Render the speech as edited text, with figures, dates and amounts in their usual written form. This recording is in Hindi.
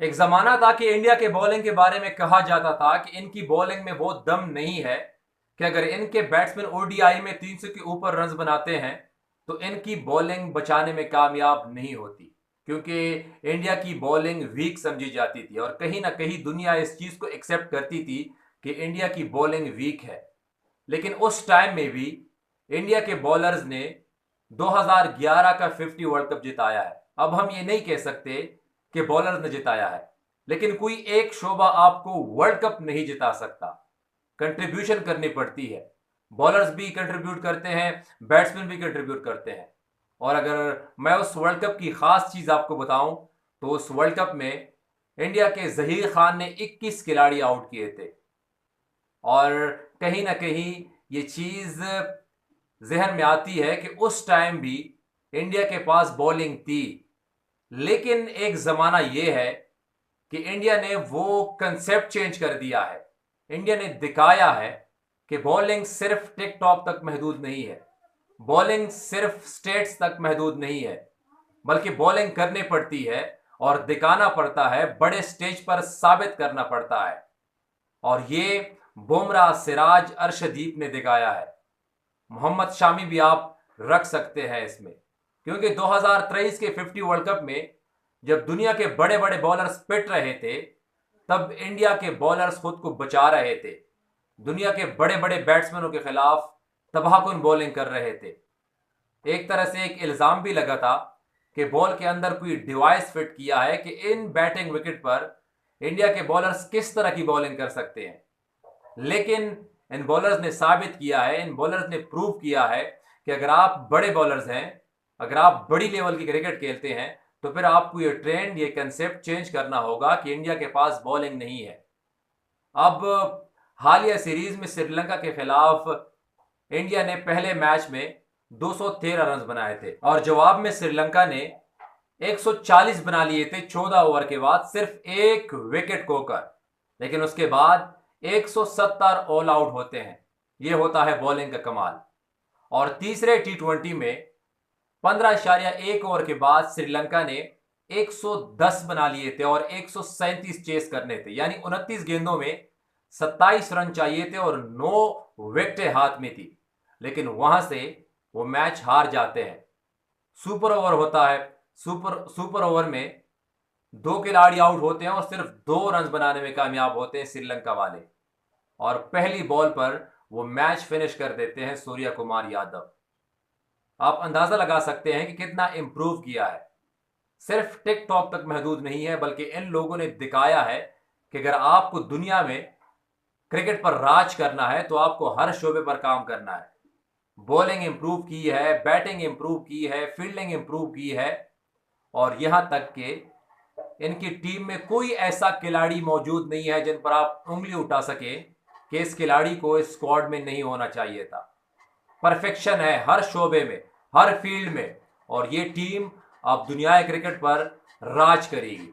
एक जमाना था कि इंडिया के बॉलिंग के बारे में कहा जाता था कि इनकी बॉलिंग में वो दम नहीं है कि अगर इनके बैट्समैन ओडीआई में 300 के ऊपर रन्स बनाते हैं तो इनकी बॉलिंग बचाने में कामयाब नहीं होती, क्योंकि इंडिया की बॉलिंग वीक समझी जाती थी और कहीं ना कहीं दुनिया इस चीज को एक्सेप्ट करती थी कि इंडिया की बॉलिंग वीक है। लेकिन उस टाइम में भी इंडिया के बॉलर्स ने 2011 का 50 वर्ल्ड कप जिताया है। अब हम ये नहीं कह सकते कि बॉलर्स ने जिताया है, लेकिन कोई एक शोबा आपको वर्ल्ड कप नहीं जिता सकता। कंट्रीब्यूशन करनी पड़ती है। बॉलर्स भी कंट्रीब्यूट करते हैं, बैट्समैन भी कंट्रीब्यूट करते हैं। और अगर मैं उस वर्ल्ड कप की खास चीज आपको बताऊं तो उस वर्ल्ड कप में इंडिया के जहीर खान ने 21 खिलाड़ी आउट किए थे। और कहीं ना कहीं ये चीज जहन में आती है कि उस टाइम भी इंडिया के पास बॉलिंग थी। लेकिन एक जमाना यह है कि इंडिया ने वो कंसेप्ट चेंज कर दिया है। इंडिया ने दिखाया है कि बॉलिंग सिर्फ टिकटॉक तक महदूद नहीं है, बॉलिंग सिर्फ स्टेट्स तक महदूद नहीं है, बल्कि बॉलिंग करनी पड़ती है और दिखाना पड़ता है, बड़े स्टेज पर साबित करना पड़ता है। और ये बुमराह, सिराज, अर्शदीप ने दिखाया है। मोहम्मद शामी भी आप रख सकते हैं इसमें, क्योंकि 2023 के 50 वर्ल्ड कप में जब दुनिया के बड़े बड़े बॉलर्स पिट रहे थे तब इंडिया के बॉलर्स खुद को बचा रहे थे। दुनिया के बड़े बड़े बैट्समैनों के खिलाफ तबाहकुन बॉलिंग कर रहे थे। एक तरह से एक इल्जाम भी लगा था कि बॉल के अंदर कोई डिवाइस फिट किया है कि इन बैटिंग विकेट पर इंडिया के बॉलर्स किस तरह की बॉलिंग कर सकते हैं। लेकिन इन बॉलर्स ने साबित किया है, इन बॉलर्स ने प्रूव किया है कि अगर आप बड़े बॉलर्स हैं, अगर आप बड़ी लेवल की क्रिकेट खेलते हैं, तो फिर आपको ये ट्रेंड, ये कंसेप्ट चेंज करना होगा कि इंडिया के पास बॉलिंग नहीं है। अब हालिया सीरीज में श्रीलंका के खिलाफ इंडिया ने पहले मैच में 213 रन बनाए थे और जवाब में श्रीलंका ने 140 बना लिए थे 14 ओवर के बाद, सिर्फ एक विकेट खोकर। लेकिन उसके बाद 170 ऑल आउट होते हैं। यह होता है बॉलिंग का कमाल। और तीसरे टी20 में 15.1 ओवर के बाद श्रीलंका ने 110 बना लिए थे और 137 चेस करने थे, यानी 29 गेंदों में 27 रन चाहिए थे और 9 विकेटें हाथ में थी। लेकिन वहां से वो मैच हार जाते हैं। सुपर ओवर होता है। सुपर सुपर ओवर में दो खिलाड़ी आउट होते हैं और सिर्फ 2 रन बनाने में कामयाब होते हैं श्रीलंका वाले। और पहली बॉल पर वो मैच फिनिश कर देते हैं सूर्य कुमार यादव। आप अंदाजा लगा सकते हैं कि कितना इंप्रूव किया है। सिर्फ टिकटॉक तक महदूद नहीं है, बल्कि इन लोगों ने दिखाया है कि अगर आपको दुनिया में क्रिकेट पर राज करना है तो आपको हर शोबे पर काम करना है। बॉलिंग इंप्रूव की है, बैटिंग इंप्रूव की है, फील्डिंग इंप्रूव की है। और यहां तक कि इनकी टीम में कोई ऐसा खिलाड़ी मौजूद नहीं है जिन पर आप उंगली उठा सके कि इस खिलाड़ी को इस स्क्वाड में नहीं होना चाहिए था। परफेक्शन है हर शोबे में, हर फील्ड में। और ये टीम अब दुनिया क्रिकेट पर राज करेगी।